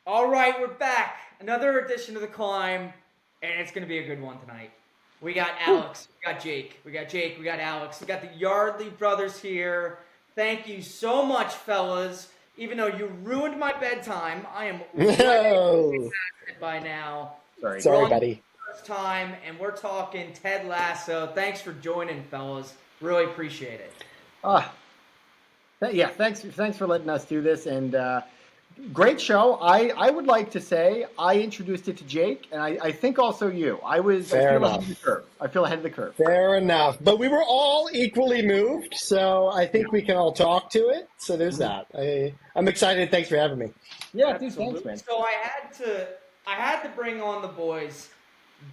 All right, we're back. Another edition of The Climb, and it's going to be a good one tonight. We got Alex, we got Jake, we got Alex, we got the Yardley brothers here. Thank you so much, fellas. Even though you ruined my bedtime, I am way No. by now. Sorry. We're Sorry, on the buddy. first time, and we're talking Ted Lasso. Thanks for joining, fellas. Really appreciate it. Uh, yeah, thanks for letting us do this. And great show. I would like to say I introduced it to Jake, and I think also you. I Fair feel ahead of enough. the curve. I feel ahead of the curve. Fair enough. But we were all equally moved, so I think we can all talk to it. So there's Mhm. that. I'm excited. Thanks for having me. Yeah, dude, thanks, Absolutely. man. So I had to bring on the boys.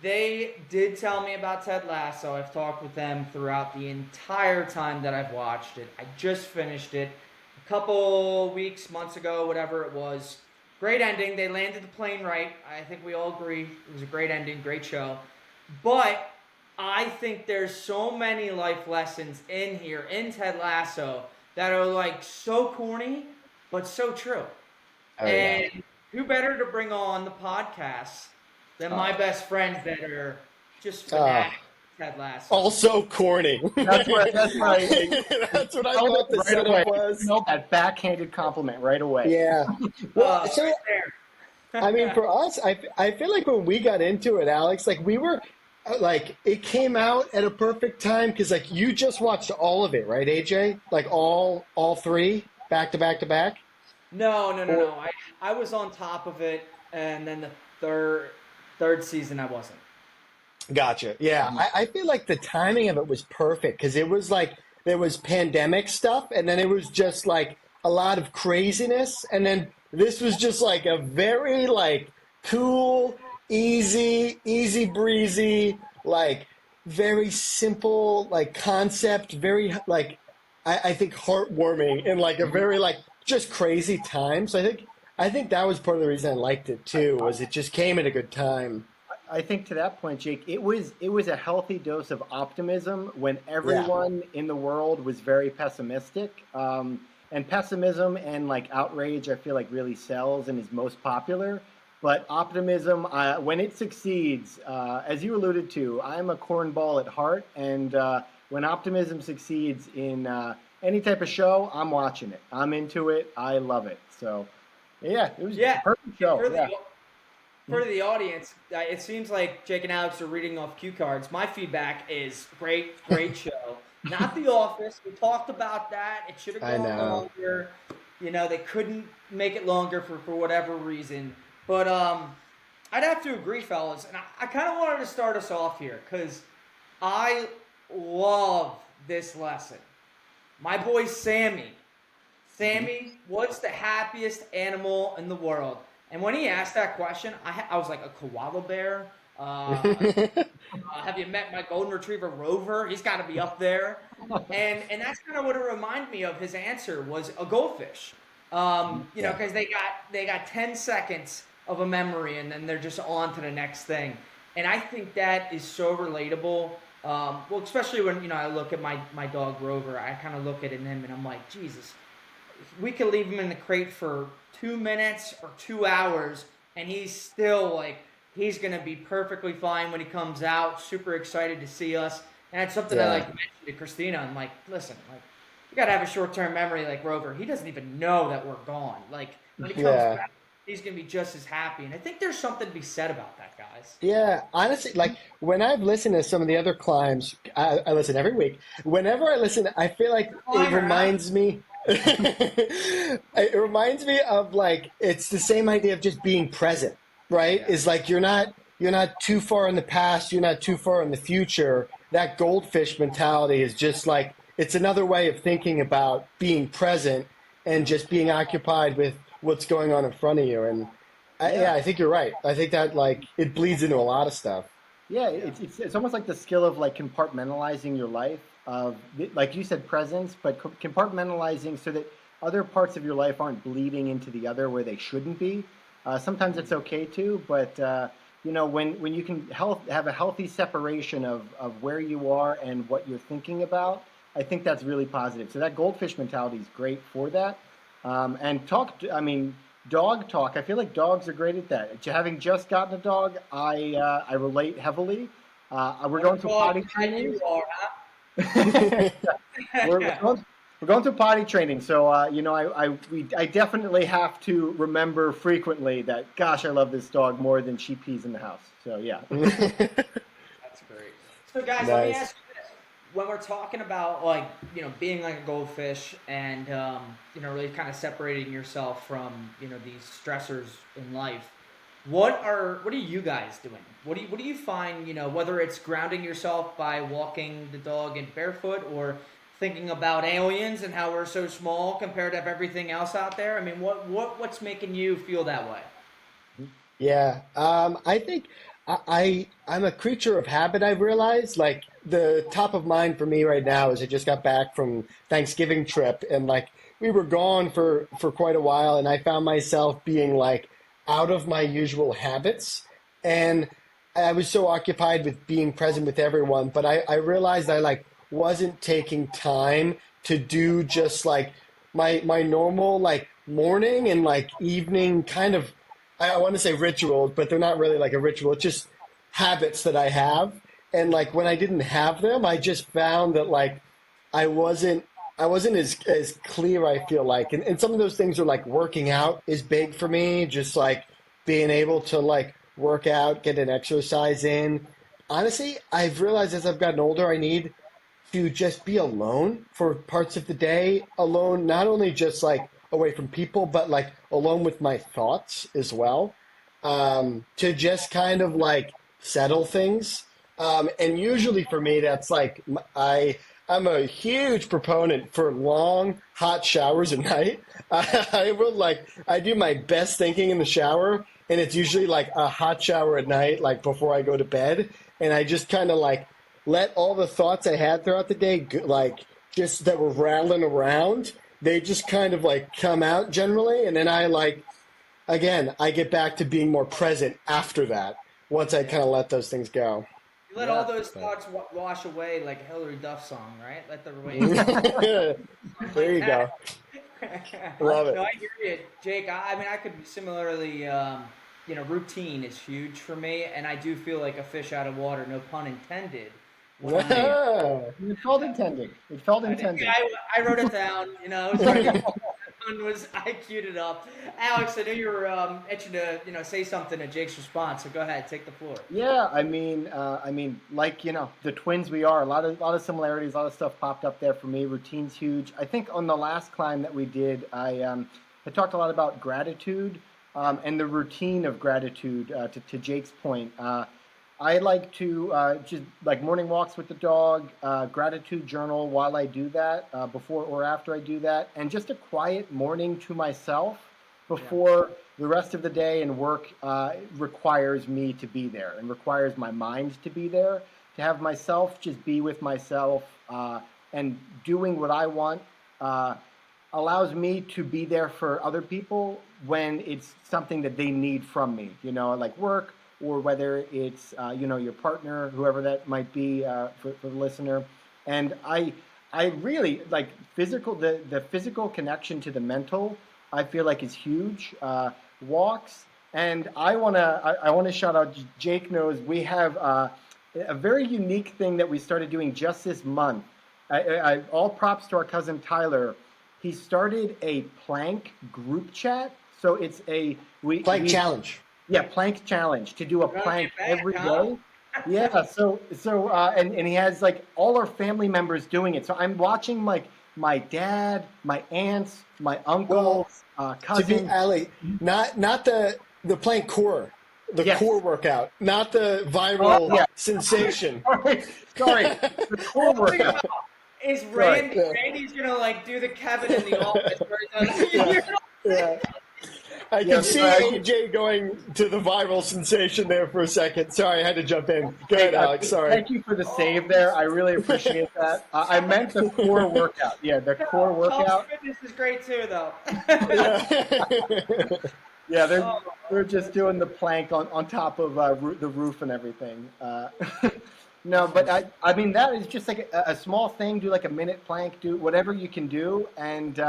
They did tell me about Ted Lasso. I've talked with them throughout the entire time that I've watched it. I just finished it a couple weeks, months ago, whatever it was. Great ending. They landed the plane right. I think we all agree it was a great ending, great show. But I think there's so many life lessons in here in Ted Lasso that are like so corny, but so true. Oh yeah. And who better to bring on the podcast than my Uh, best friends that are just Ah, fanatics of Ted Lasso? also corny. That's what I felt it thought the right away. setup was. Felt that backhanded compliment right away. Yeah. Well, so Right I mean, there. for us, I feel like when we got into it, Alex, like we were like it came out at a perfect time because like you just watched all of it, right, AJ? Like all three back to back to back. No, no, no, Or no. I was on top of it, and then the third season I wasn't. gotcha. Yeah, I feel like the timing of it was perfect because it was like there was pandemic stuff, and then it was just like a lot of craziness, and then this was just like a very like cool, easy breezy, like very simple like concept, very like I think heartwarming in like a very like just crazy time. So I think that was part of the reason I liked it too, was it just came at a good time. I think to that point, Jake, it was a healthy dose of optimism when Yeah. everyone in the world was very pessimistic. And pessimism and like outrage, I feel like really sells and is most popular. But optimism, when it succeeds, as you alluded to, I'm a cornball at heart, and when optimism succeeds in any type of show, I'm watching it. I'm into it. I love it. So, yeah, it was a Yeah, perfect show. for the Yeah. for the audience, it seems like Jake and Alex are reading off cue cards. My feedback is great, great show. Not The Office. We talked about that. It should have I gone know. longer. They couldn't make it longer for whatever reason. But I'd have to agree, fellas. And I kind of wanted to start us off here because I love this lesson. My boy Sammy. Sammy, what's the happiest animal in the world? And when he asked that question, I was like, a koala bear? Have you met my golden retriever Rover? He's got to be up there. And that's kind of what it reminded me of. His answer was a goldfish. Yeah. Because they got 10 seconds of a memory, and then they're just on to the next thing. And I think that is so relatable. Well, especially when I look at my dog Rover, I kind of look at him and I'm like, Jesus, we could leave him in the crate for 2 minutes or 2 hours, and he's still like he's gonna be perfectly fine when he comes out. Super excited to see us, and that's something I Yeah. like mentioned to Christina. I'm like, listen, like you gotta have a short term memory like Rover. He doesn't even know that we're gone. Like when he comes Yeah. back, he's gonna be just as happy. And I think there's something to be said about that, guys. Yeah, honestly, like when I've listened to some of the other climbs, I listen every week. Whenever I listen, I feel like it Climber, huh? reminds me, it reminds me of like it's the same idea of just being present, right? Yeah. Is like you're not too far in the past, you're not too far in the future. That goldfish mentality is just like it's another way of thinking about being present and just being occupied with what's going on in front of you. And yeah, Yeah. I think you're right. I think that like it bleeds into a lot of stuff. Yeah, Yeah. it's almost like the skill of like compartmentalizing your life of like you said presence, but compartmentalizing so that other parts of your life aren't bleeding into the other where they shouldn't be. Sometimes it's okay to, but when you can have a healthy separation of where you are and what you're thinking about, I think that's really positive. So that goldfish mentality is great for that. And I mean, dog talk. I feel like dogs are great at that. Having just gotten a dog, I relate heavily. We're What a going through dog potty dad training. you are, we're, we're huh? going we're going through potty training, so I definitely have to remember frequently that gosh, I love this dog more than she pees in the house. So yeah. That's great. So, guys, let me Nice. ask you this: when we're talking about like being like a goldfish and really kind of separating yourself from these stressors in life, what are you guys doing? What do you find? Whether it's grounding yourself by walking the dog in barefoot or thinking about aliens and how we're so small compared to everything else out there. I mean, what's making you feel that way? Yeah, I think I'm a creature of habit. I've realized, like the top of mind for me right now is I just got back from Thanksgiving trip, and like we were gone for quite a while, and I found myself being like out of my usual habits, and I was so occupied with being present with everyone, but I realized I like wasn't taking time to do just like my normal like morning and like evening kind of I want to say rituals, but they're not really like a ritual. It's just habits that I have. And like when I didn't have them, I just found that like I wasn't I wasn't as clear, I feel like. And some of those things are like working out is big for me, just like being able to like work out, get an exercise in. Honestly, I've realized as I've gotten older, I need to just be alone for parts of the day, alone, not only just like away from people, but like alone with my thoughts as well, to just kind of like settle things. And usually for me, that's like I'm a huge proponent for long hot showers at night. I will like I do my best thinking in the shower, and it's usually like a hot shower at night, like before I go to bed, and I just kind of like let all the thoughts I had throughout the day, like just that were rattling around, they just kind of like come out generally. And then I like, again, I get back to being more present after that once I Yeah. kind of let those things go. You let all Yeah. those But thoughts wash away like a Hillary Duff song, right? Let the rain there something like you that. go. Love No, it. I hear you, Jake. I mean, I could be similarly. Routine is huge for me, and I do feel like a fish out of water. No pun intended. When I, It felt intended. It felt I, did- intended. I wrote it down. I was trying to get that one was I queued it up. Alex, I knew you were itching to say something to Jake's response. So go ahead, take the floor. Yeah, like the twins we are. A lot of similarities. A lot of stuff popped up there for me. Routine's huge. I think on the last climb that we did, I talked a lot about gratitude, and the routine of gratitude. To Jake's point, I like to just like morning walks with the dog, gratitude journal while I do that, before or after I do that, and just a quiet morning to myself Yeah. before the rest of the day and work requires me to be there and requires my mind to be there, to have myself just be with myself, and doing what I want, uh, allows me to be there for other people when it's something that they need from me, like work, or whether it's your partner, whoever that might be, for the listener. And I really like the physical connection to the mental. I feel like is huge. Walks, and I want to shout out. Jake knows we have a very unique thing that we started doing just this month. All props to our cousin Tyler. He started a plank group chat. So it's a Like we challenge. yeah, plank challenge to do a You want to plank get back, every huh? day. Yeah, and he has like all our family members doing it. So I'm watching like my dad, my aunts, my Well, uncles, to be cousins. Ali, not the plank core, the core Yes. workout, not the Oh viral yeah. sensation. Sorry. The core One thing workout. about is Sorry. Yeah. Randy's gonna like do the Kevin in the office where he's Yeah, like, yeah. I Yeah. can see AJ going to the viral sensation there for a second. Sorry, I had to jump in. Go Hey, ahead, Alex. Sorry. thank you for the oh, save there. I really appreciate that. I meant the core workout. Yeah, the core Tom's workout. fitness is great too, though. Yeah. Yeah, Oh, they're just doing the plank on top of the roof and everything. No, but I mean that is just like a small thing. Do like a minute plank. Do whatever you can do, and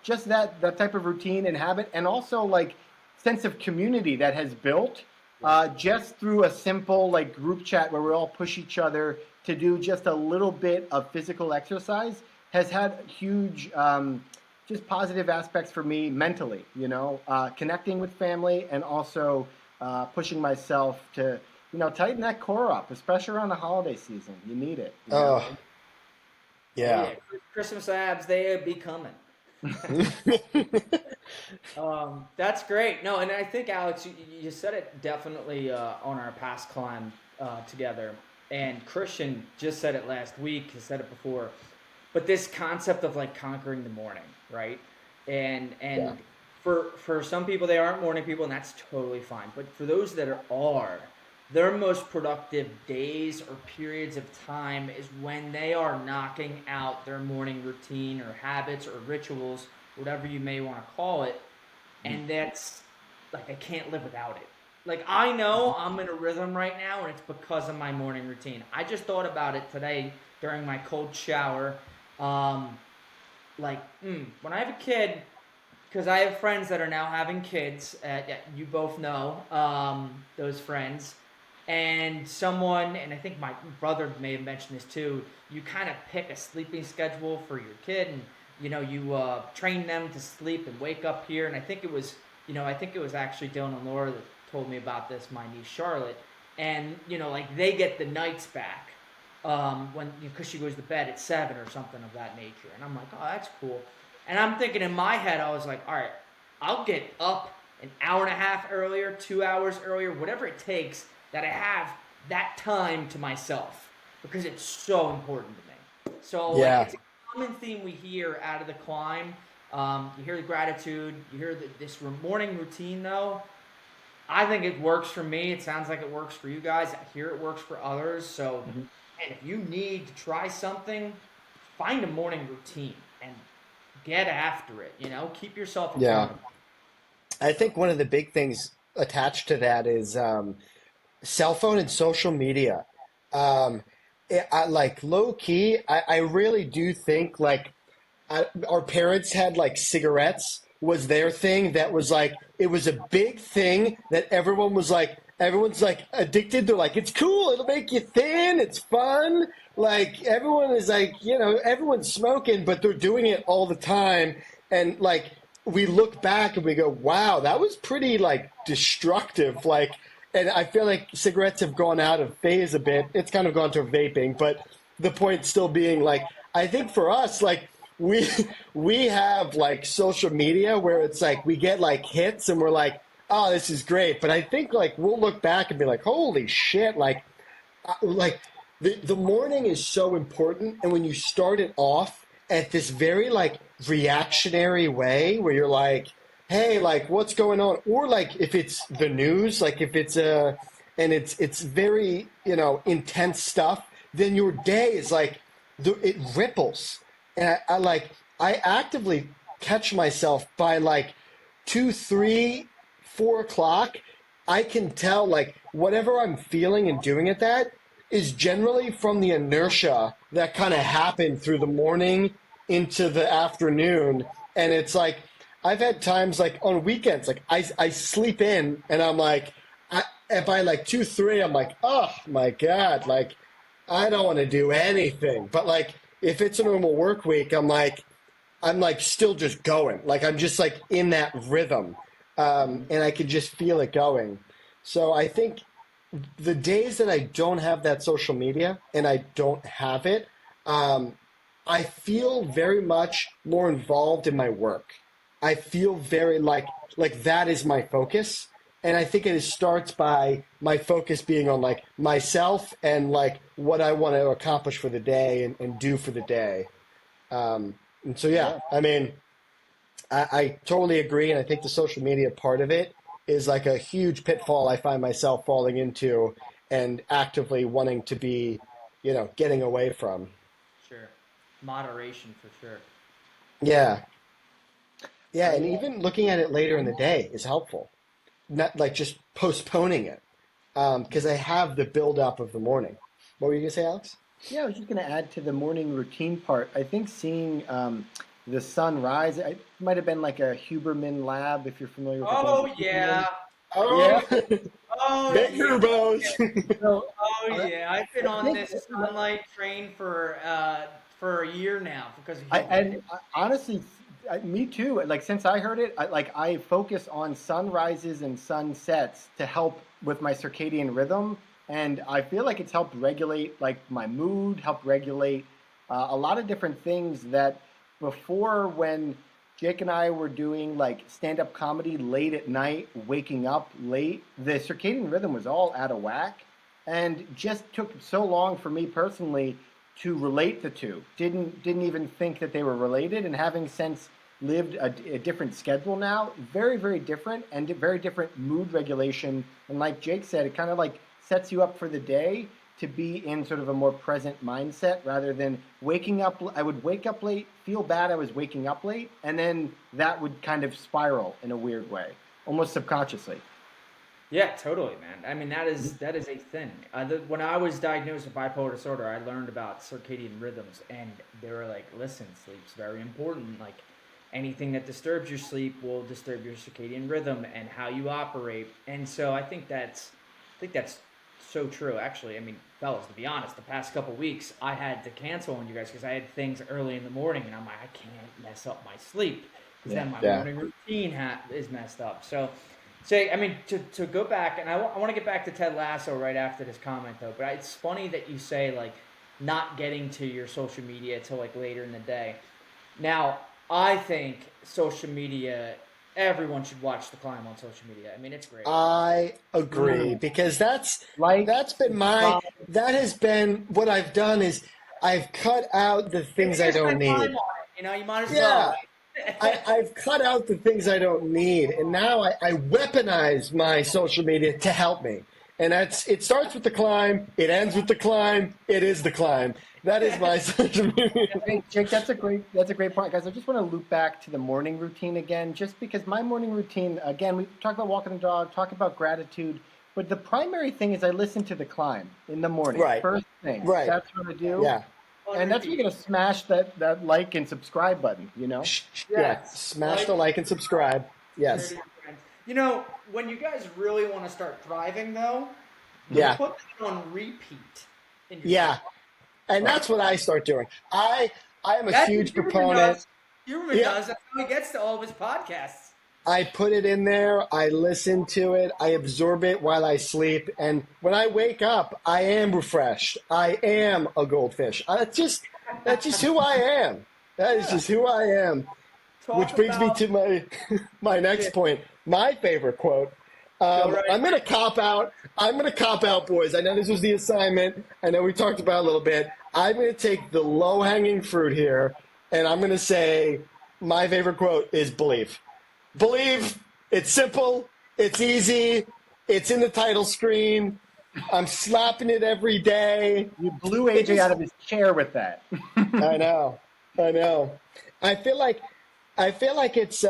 just that type of routine and habit, and also like sense of community that has built just through a simple like group chat where we all push each other to do just a little bit of physical exercise has had huge just positive aspects for me mentally, connecting with family and also pushing myself to, tighten that core up, especially around the holiday season. You need it. Oh, Oh yeah. yeah, Christmas abs, they be coming. That's great. No, and I think Alex, you said it definitely on our past climb together, and Christian just said it last week. He said it before, but this concept of like conquering the morning, right? Yeah. And for some people they aren't morning people, and that's totally fine. But for those that are, their most productive days or periods of time is when they are knocking out their morning routine or habits or rituals, whatever you may want to call it, and that's like I can't live without it. Like I know I'm in a rhythm right now, and it's because of my morning routine. I just thought about it today during my cold shower. Um, when I have a kid, because I have friends that are now having kids. Yeah, you both know those friends, and someone, and I think my brother may have mentioned this too. You kind of pick a sleeping schedule for your kid, and you train them to sleep and wake up here. And I think it was actually Dylan and Laura that told me about this. My niece Charlotte, and like they get the nights back when because she goes to bed at 7 or something of that nature. And I'm like, oh, that's cool. And I'm thinking in my head, I was like, all right, I'll get up an hour and a half earlier, 2 hours earlier, whatever it takes, that I have that time to myself because it's so important to me. So like, Yeah. it's a common theme we hear out of the climb. You hear the gratitude, you hear this morning routine though. I think it works for me. It sounds like it works for you guys. I hear it works for others. So, Mhm. and if you need to try something, find a morning routine and get after it. Keep yourself Yeah. accountable. I think one of the big things attached to that is cell phone and social media. Um, I like low key. I really do think like our parents had like cigarettes was their thing. That was like it was a big thing that everyone's like addicted to. Like it's cool. It'll make you thin. It's fun. Like everyone is like everyone's smoking, but they're doing it all the time. And like we look back and we go, wow, that was pretty like destructive. Like, and I feel like cigarettes have gone out of phase a bit. It's kind of gone to vaping, but the point still being like, I think for us, like we we have like social media where it's like we get like hits and we're like, oh, this is great. But I think like we'll look back and be like, holy shit, like the morning is so important, and when you start it off at this very like reactionary way where you're like, hey, like what's going on, or like if it's the news, like if it's and it's very intense stuff, then your day is like it ripples. And I actively catch myself by like 2, 3, 4 o'clock. I can tell like whatever I'm feeling and doing at that is generally from the inertia that kind of happened through the morning into the afternoon. And it's like I've had times like on weekends, like I sleep in and I'm like, and by like 2, 3, I'm like, oh my God, like I don't want to do anything. But like if it's a normal work week, I'm like still just going. Like I'm just like in that rhythm. And I can just feel it going. So I think the days that I don't have that social media and I don't have it, um, I feel very much more involved in my work. I feel very like that is my focus. And I think it starts by my focus being on like myself and like what I want to accomplish for the day and do for the day. And so, yeah, Yeah. I mean, I totally agree. And I think the social media part of it is like a huge pitfall I find myself falling into and actively wanting to be, getting away from. Sure. Moderation for sure. Yeah. Yeah. I And even looking at it later in the day is helpful, not like just postponing it because I have the buildup of the morning. What were you going to say, Alex? Yeah, I was just going to add to the morning routine part. I think seeing the sunrise. It might have been like a Huberman Lab, if you're familiar with the Oh band Huberman. yeah. Oh, Yeah. Oh big yeah. turbos. So Oh I, yeah. I've been I on think this sunlight train for a year now because of I Huberman. and honestly, me too. Like since I heard it, I focus on sunrises and sunsets to help with my circadian rhythm, and I feel like it's helped regulate like my mood, helped regulate a lot of different things that before when Jake and I were doing like stand-up comedy late at night, waking up late, the circadian rhythm was all out of whack, and just took so long for me personally to relate the two. Didn't even think that they were related, and having since lived a different schedule now, very different and very different mood regulation. And like Jake said, it kind of like sets you up for the day to be in sort of a more present mindset rather than waking up. I would wake up late, feel bad I was waking up late, and then that would kind of spiral in a weird way, almost subconsciously. Yeah, totally, man. I mean, that is a thing. When I was diagnosed with bipolar disorder, I learned about circadian rhythms, and they were like, "Listen, sleep's very important. Like, anything that disturbs your sleep will disturb your circadian rhythm and how you operate." And so, I think that's so true. Actually, I mean, fellas, to be honest, the past couple weeks, I had to cancel on you guys because I had things early in the morning, and I'm like, I can't mess up my sleep because Yeah. then my Yeah. morning routine is messed up. So, I mean, to go back, and I want to get back to Ted Lasso right after this comment, though. But it's funny that you say like not getting to your social media till like later in the day. Now, I think social media, everyone should watch The Climb on social media. I mean, it's great. I agree Mm. because Like, that's been my subscribe. that has been what I've done is I've cut out the If things you're I gonna don't spend time need. on it, you might as well, Yeah, right? I've cut out the things I don't need, and now I weaponize my social media to help me. And it starts with the climb, it ends with the climb, it is the climb. That is my social media. Hey, Jake, that's a great point, guys. I just want to loop back to the morning routine again, just because my morning routine, again, we talk about walking the dog, talk about gratitude, but the primary thing is I listen to the climb in the morning, Right, first thing. right, That's what I do, yeah, On and that's where repeat. you're gonna smash that like and subscribe button. yeah. Yes, Smash like, the like and subscribe. share to Yes, your friends. When you guys really want to start driving, though, yeah, put it on repeat in your car. yeah. And Right. that's what I start doing. I am a That's what huge Huberman proponent. does. Huberman Yep. does. That's how he gets to all of his podcasts. I put it in there. I listen to it. I absorb it while I sleep. And when I wake up, I am refreshed. I am a goldfish. That's just who I am. That is Yeah. just who I am. Talk Which brings me about to my yeah, next point. My favorite quote. go right I'm going to cop out. I'm going to cop out, boys. I know this was the assignment. I know we talked about it a little bit. I'm going to take the low hanging fruit here, and I'm going to say my favorite quote is believe. Believe. It's simple. It's easy. It's in the title screen. I'm slapping it every day. You blew It AJ just out of his chair with that. I know. I know. I feel like it's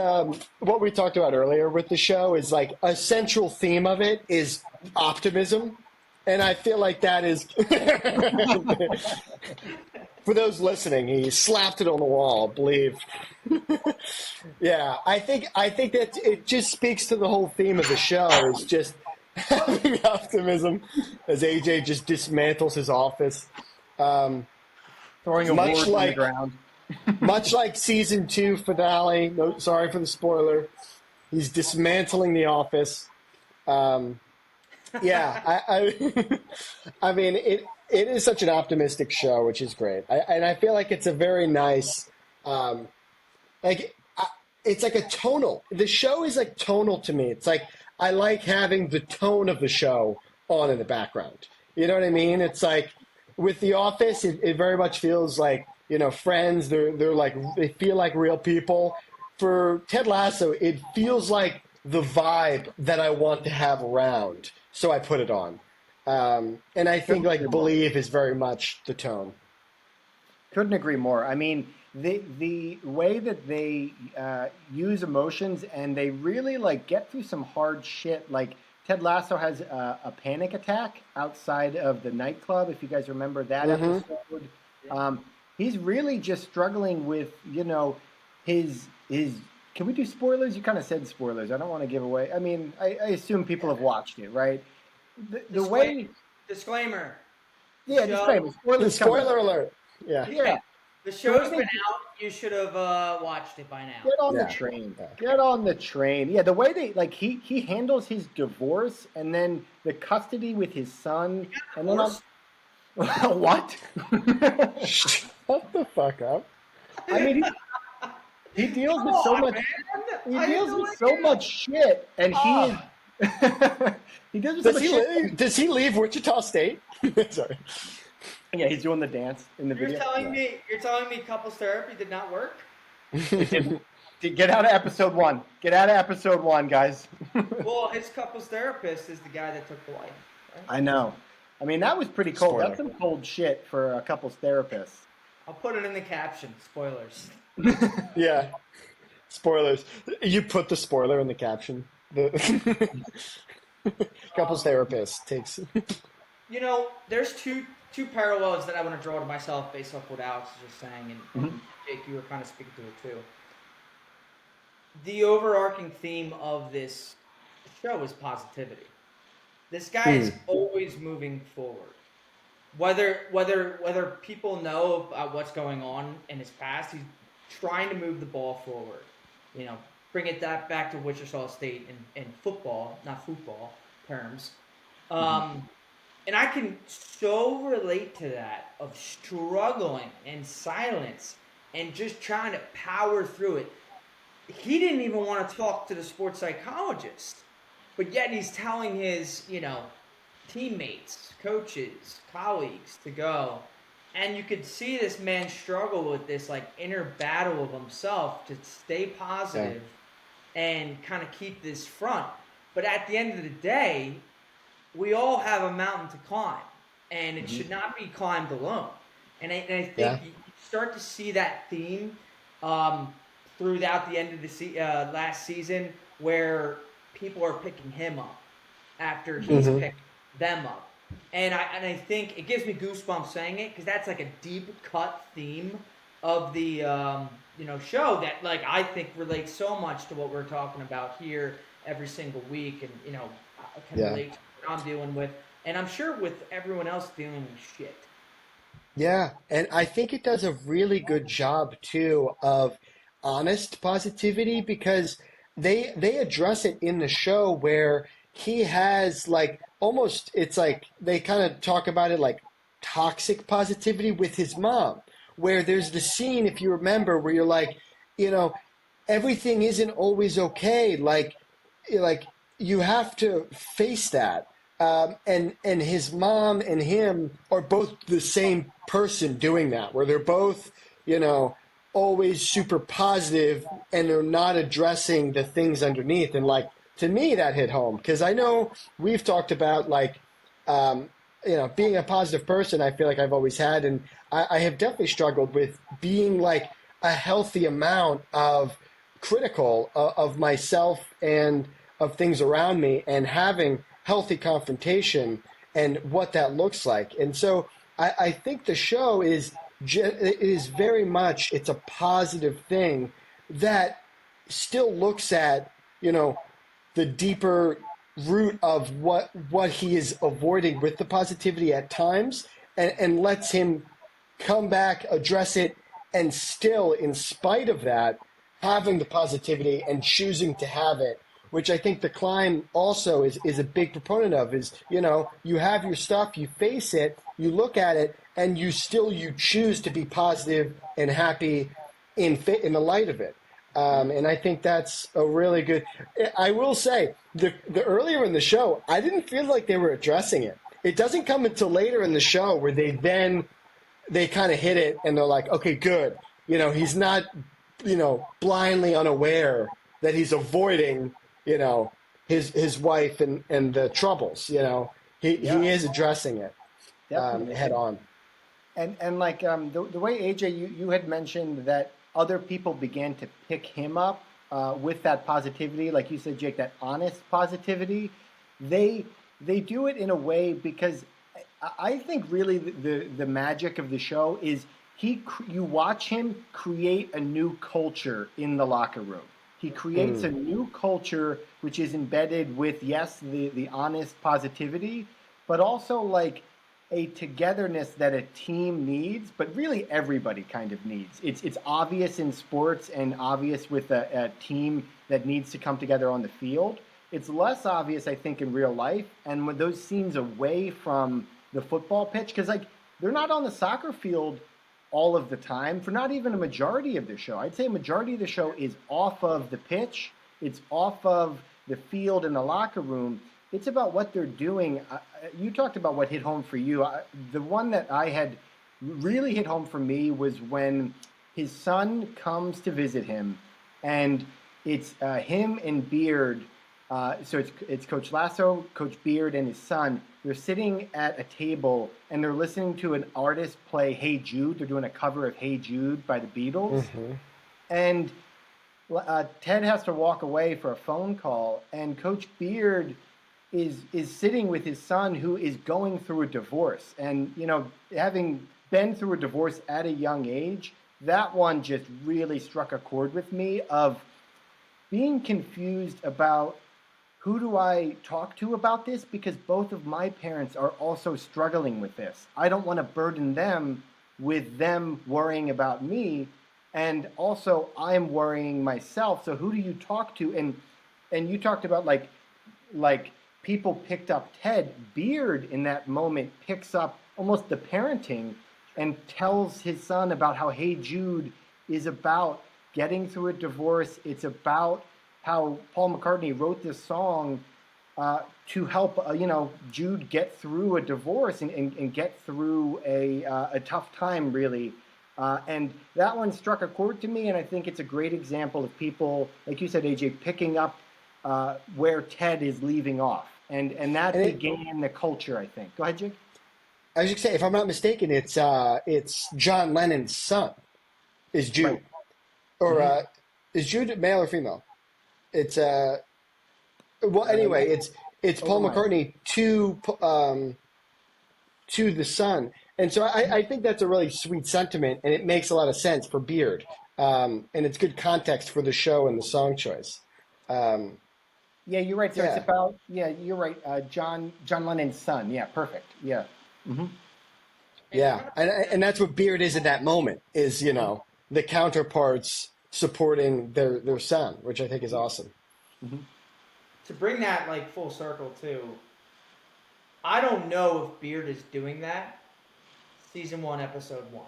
what we talked about earlier with the show is like a central theme of it is optimism, and I feel like that is for those listening. He slapped it on the wall. Believe. Yeah, I think that it just speaks to the whole theme of the show is just having optimism as AJ just dismantles his office. Um, Throwing much awards on the like ground. much like season 2 finale. No, sorry for the spoiler. He's dismantling the office. Um, yeah, I mean, it is such an optimistic show, which is great. And I feel like it's a very nice, um, like, it's like a tonal. The show is like tonal to me. It's like I like having the tone of the show on in the background. You know what I mean? It's like with The Office, it very much feels like friends. They're like they feel like real people. For Ted Lasso, it feels like the vibe that I want to have around. So I put it on, and I think Couldn't agree like more. Believe is very much the tone. Couldn't agree more. I mean, the way that they use emotions and they really like get through some hard shit. Like Ted Lasso has a panic attack outside of the nightclub. If you guys remember that Hmm. episode, um, he's really just struggling with his. Can we do spoilers? You kind of said spoilers. I don't want to give away. I mean, I assume people have watched it, right? The way, Disclaimer. The yeah, show. disclaimer. Spoilers coming. Spoiler alert. Yeah. Yeah. The The way show's they been out. You should have watched it by now. get on the Yeah. train. Yeah. Get on the train. Yeah, the way they like he handles his divorce and then the custody with his son and then Divorced? what? Shut the fuck up. I mean, he deals with so much. He deals with so much shit, and he is. He deals with so Does much he shit. does he leave Wichita State? Sorry. Yeah, he's doing the dance in the You're video. telling me couples therapy did not work? Get out of episode 1. Get out of episode 1, guys. Well, his couples therapist is the guy that took the wife. Right? I know. I mean, that was pretty cold. Spoiler. That's some cold shit for a couples therapist. I'll put it in the caption. Spoilers. Yeah. Spoilers. You put the spoiler in the caption. The couples therapist takes. You know, there's two parallels that I want to draw to myself based off what Alex is just saying, and Jake, you were kind of speaking to it too. The overarching theme of this show is positivity. This guy is always moving forward. Whether people know about what's going on in his past, he's trying to move the ball forward. You know, bring it back to Wichita State in football, not football terms. And I can so relate to that of struggling in silence and just trying to power through it. He didn't even want to talk to the sports psychologist, but yet he's telling his, teammates, coaches, colleagues to go. And you could see this man struggle with this like inner battle of himself to stay positive and kind of keep this front. But at the end of the day, we all have a mountain to climb, and it should not be climbed alone. And I think you start to see that theme throughout the end of the last season, where people are picking him up after he's picked them up. And I think it gives me goosebumps saying it, because that's like a deep cut theme of the show that like I think relates so much to what we're talking about here every single week, and I can relate to what I'm dealing with, and I'm sure with everyone else dealing with shit. Yeah, and I think it does a really good job too of honest positivity, because they address it in the show where he has like almost, it's like they kind of talk about it like toxic positivity with his mom, where there's the scene, if you remember, where you're like, everything isn't always okay, like you have to face that. And his mom and him are both the same person doing that, where they're both, always super positive, and they're not addressing the things underneath. And like, to me, that hit home, because I know we've talked about like, being a positive person. I feel like I've always had, and I have definitely struggled with being like a healthy amount of critical of myself and of things around me, and having healthy confrontation and what that looks like. And so I think the show is very much, it's a positive thing that still looks at, the deeper root of what he is avoiding with the positivity at times, and lets him come back, address it, and still, in spite of that, having the positivity and choosing to have it, which I think The Climb also is a big proponent of, is, you have your stuff, you face it, you look at it, and you choose to be positive and happy in the light of it. And I think that's a really good, I will say, the earlier in the show, I didn't feel like they were addressing it. It doesn't come until later in the show where they kind of hit it, and they're like, okay, good. He's not, blindly unaware that he's avoiding, his wife and the troubles. He is addressing it head on. And like the way AJ, you had mentioned that other people began to pick him up with that positivity, like you said, Jake, that honest positivity. They do it in a way, because I think really the magic of the show is you watch him create a new culture in the locker room. He creates a new culture which is embedded with, yes, the honest positivity, but also like a togetherness that a team needs, but really everybody kind of needs. It's obvious in sports and obvious with a team that needs to come together on the field. It's less obvious, I think, in real life. And when those scenes away from the football pitch, because like they're not on the soccer field all of the time for not even a majority of the show. I'd say a majority of the show is off of the pitch. It's off of the field and the locker room. It's about what they're doing. You talked about what hit home for you. The one that I had really hit home for me was when his son comes to visit him, and it's him and Beard. So it's Coach Lasso, Coach Beard, and his son. They're sitting at a table and they're listening to an artist play "Hey Jude." They're doing a cover of "Hey Jude" by the Beatles, and Ted has to walk away for a phone call, and Coach Beard is sitting with his son who is going through a divorce, and having been through a divorce at a young age, that one just really struck a chord with me of being confused about who do I talk to about this, because both of my parents are also struggling with this. I don't want to burden them with them worrying about me, and also I'm worrying myself. So who do you talk to? And you talked about like people picked up Ted. Beard in that moment picks up almost the parenting and tells his son about how "Hey Jude" is about getting through a divorce. It's about how Paul McCartney wrote this song to help Jude get through a divorce and get through a tough time, really. And that one struck a chord to me, and I think it's a great example of people, like you said, AJ, picking up where Ted is leaving off. And that began the culture, I think. Go ahead, Jake. I was just say, if I'm not mistaken, it's John Lennon's son is Jude, Right. or is Jude male or female? It's well, anyway, it's Paul McCartney to the son, and so I think that's a really sweet sentiment, and it makes a lot of sense for Beard, and it's good context for the show and the song choice. Yeah, you're right. So it's Yeah. about, you're right. John Lennon's son. Yeah, perfect. Yeah. Mm-hmm. Yeah, and that's what Beard is at that moment, is the counterparts supporting their son, which I think is awesome. Mm-hmm. To bring that like full circle too, I don't know if Beard is doing that season 1, episode 1.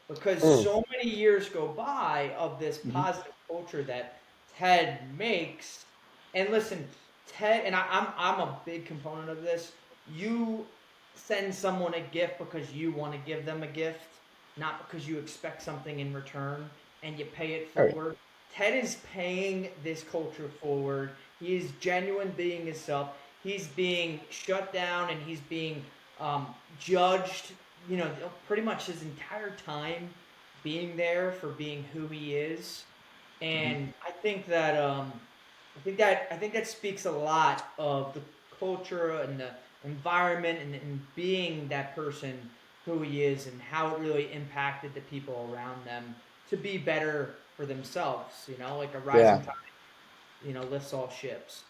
Because so many years go by of this positive culture that Ted makes. And listen, Ted, and I'm a big component of this. You send someone a gift because you want to give them a gift, not because you expect something in return, and you pay it forward. Ted is paying this culture forward. He is genuine being himself. He's being shut down and he's being judged, pretty much his entire time being there for being who he is. And I think that speaks a lot of the culture and the environment and being that person who he is and how it really impacted the people around them to be better for themselves, like a rising tide, lifts all ships.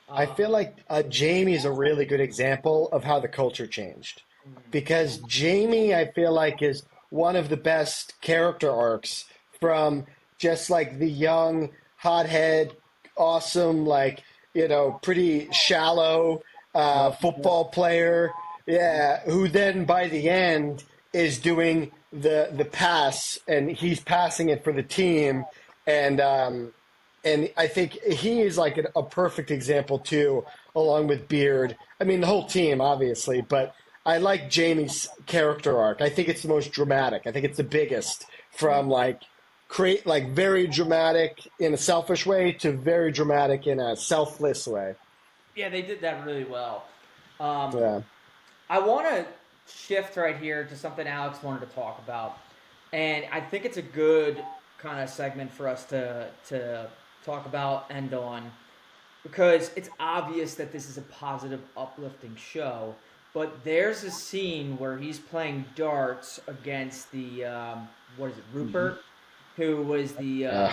I feel like Jamie is a really good example of how the culture changed, because Jamie, I feel like, is one of the best character arcs from just like the young, hothead, awesome, like, pretty shallow football player, yeah, who then by the end is doing the pass, and he's passing it for the team, and I think he is like a perfect example too, along with Beard. I mean, the whole team, obviously, but I like Jamie's character arc. I think it's the most dramatic. I think it's the biggest, from like very dramatic in a selfish way to very dramatic in a selfless way. Yeah, they did that really well. Yeah. I want to shift right here to something Alex wanted to talk about, and I think it's a good kind of segment for us to talk about and on, because it's obvious that this is a positive, uplifting show. But there's a scene where he's playing darts against the what is it, Hmm. Rupert, who was the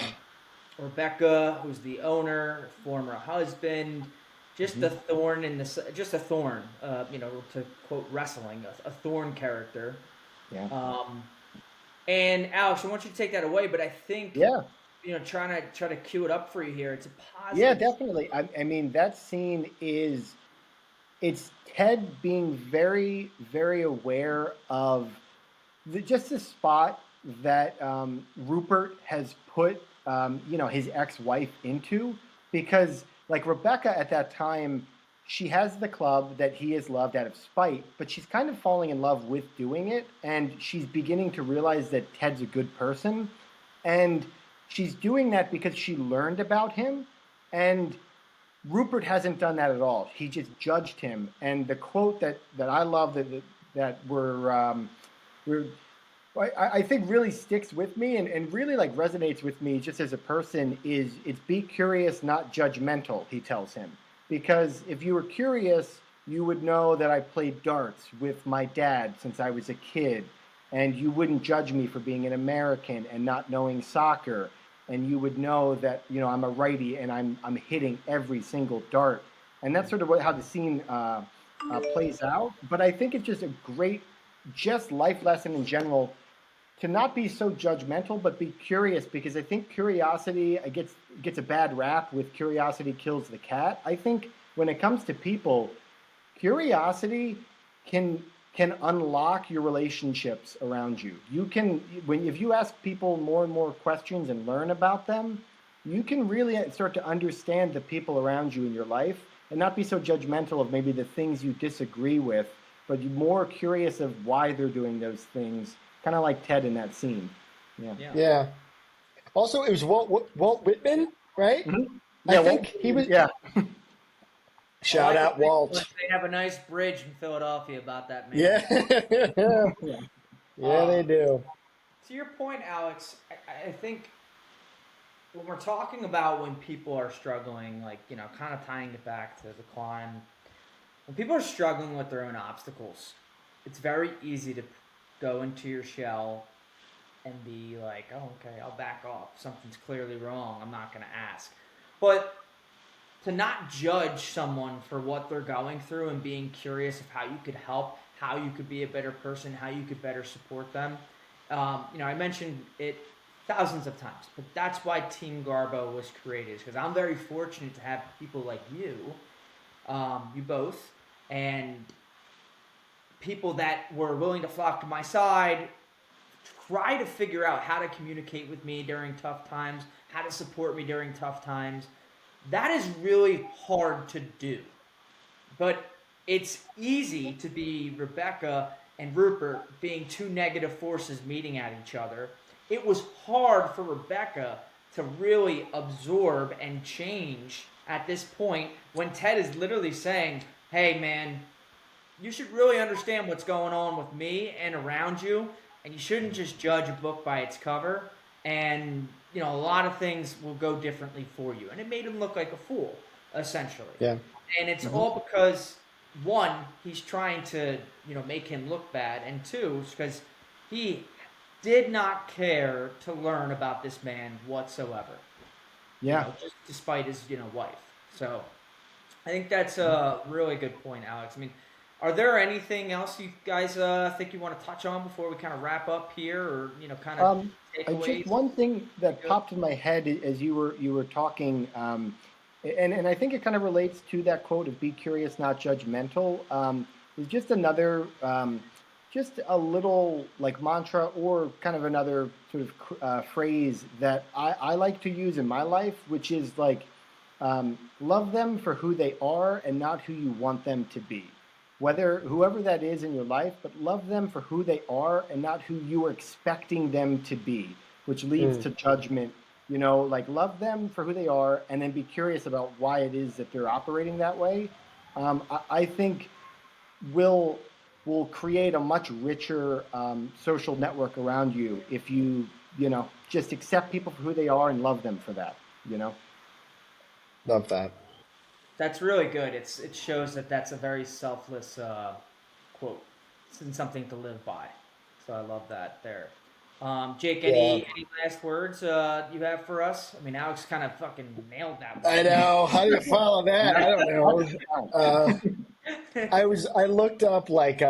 Rebecca, who's the owner, former husband, just Hmm. a thorn in the just a thorn. To quote wrestling, a thorn character. Yeah. Um, and Alex, I want you to take that away, but I think Yeah. try to cue it up for you here. It's a Yeah, positive. definitely. I mean, that scene is it's Ted being very, very aware of just the spot that Rupert has put, his ex-wife into, because like Rebecca at that time, she has the club that he has loved out of spite, but she's kind of falling in love with doing it, and she's beginning to realize that Ted's a good person, and she's doing that because she learned about him, and Rupert hasn't done that at all. He just judged him, and the quote that I love that we're I think really sticks with me and really like resonates with me just as a person is it's be curious, not judgmental, he tells him. Because if you were curious, you would know that I played darts with my dad since I was a kid, and you wouldn't judge me for being an American and not knowing soccer, and you would know that I'm a righty and I'm hitting every single dart, and that's sort of how the scene plays out. But I think it's just a great, just life lesson in general to not be so judgmental, but be curious, because I think curiosity gets a bad rap with curiosity kills the cat. I think when it comes to people, curiosity can can unlock your relationships around you. You can when if you ask people more and more questions and learn about them, you can really start to understand the people around you in your life and not be so judgmental of maybe the things you disagree with, but you're more curious of why they're doing those things, kind of like Ted in that scene. Yeah. Yeah. Yeah. Also, it was Walt Whitman, right? Mhm. I Yeah, well, think he was. yeah. I Shout like to out think Walt. they have a nice bridge in Philadelphia about that man. Yeah. Yeah, they Um, do. to your point, Alex, I think when we're talking about when people are struggling, like, kind of tying it back to the climb, when people are struggling with their own obstacles, it's very easy to go into your shell and be like, oh, okay, I'll back off. Something's clearly wrong. I'm not going to ask. But to not judge someone for what they're going through and being curious of how you could help, how you could be a better person, how you could better support them. I mentioned it thousands of times, but that's why Team Garbo was created. Because I'm very fortunate to have people like you both, and people that were willing to flock to my side, try to figure out how to communicate with me during tough times, how to support me during tough times. That is really hard to do. But it's easy to be Rebecca and Rupert being two negative forces meeting at each other. It was hard for Rebecca to really absorb and change at this point when Ted is literally saying, hey, man, you should really understand what's going on with me and around you, and you shouldn't just judge a book by its cover. And a lot of things will go differently for you. And it made him look like a fool, essentially. Yeah. And it's Hmm. all because one, he's trying to make him look bad, and two, it's because he did not care to learn about this man whatsoever. Yeah. Just despite his wife. So I think that's a really good point, Alex. I mean, are there anything else you guys think you want to touch on before we kind of wrap up here, or kind of Um, just takeaways? one thing Be that good. popped in my head as you were talking, and I think it kind of relates to that quote of "Be curious, not judgmental." Is just another, just a little like mantra or kind of another sort of phrase that I like to use in my life, which is like, love them for who they are and not who you want them to be, whether whoever that is in your life, but love them for who they are and not who you are expecting them to be, which leads Mm. to judgment. Like love them for who they are and then be curious about why it is that they're operating that way. I think will will create a much richer social network around you if you just accept people for who they are and love them for that. You know. Love that. That's really good. It shows that that's a very selfless quote and something to live by. So I love that there. Jake, Yeah. any last words you have for us? I mean, Alex kind of fucking nailed that I one. know. How do you follow that? I don't know. Uh, I looked up like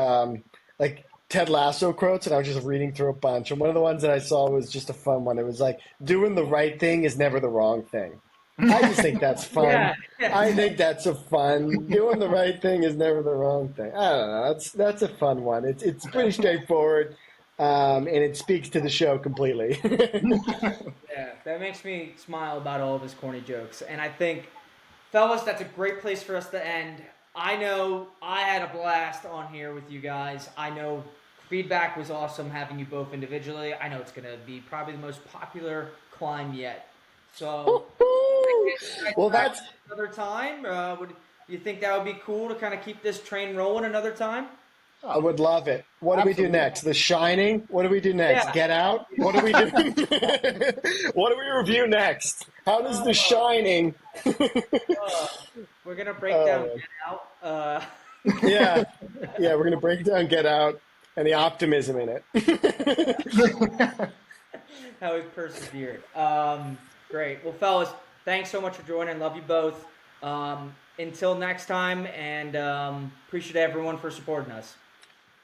Ted Lasso quotes, and I was just reading through a bunch. And one of the ones that I saw was just a fun one. It was like, "Doing the right thing is never the wrong thing." I just think that's fun. Yeah, yeah. I think that's a fun. Doing the right thing is never the wrong thing. I don't know. That's a fun one. It's pretty straightforward, and it speaks to the show completely. Yeah, that makes me smile about all of his corny jokes. And I think, fellas, that's a great place for us to end. I know I had a blast on here with you guys. I know feedback was awesome having you both individually. I know it's going to be probably the most popular climb yet. So, Well, that's another time, would you think that would be cool to kind of keep this train rolling another time? I would love it. What do we do Absolutely. next? The Shining? What do we do next? Yeah. Get Out? What do we do? What do we review next? How does The Shining? Uh, we're going to break down Oh, Get Out. yeah, yeah, we're gonna break down Get Out and the optimism in it. How he persevered. Great. Well, fellas, thanks so much for joining. Love you both. Until next time, and appreciate everyone for supporting us.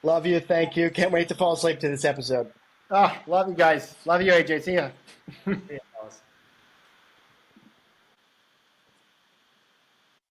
Love you. Thank you. Can't wait to fall asleep to this episode. Love you guys. Love you, AJ. See ya. Yeah.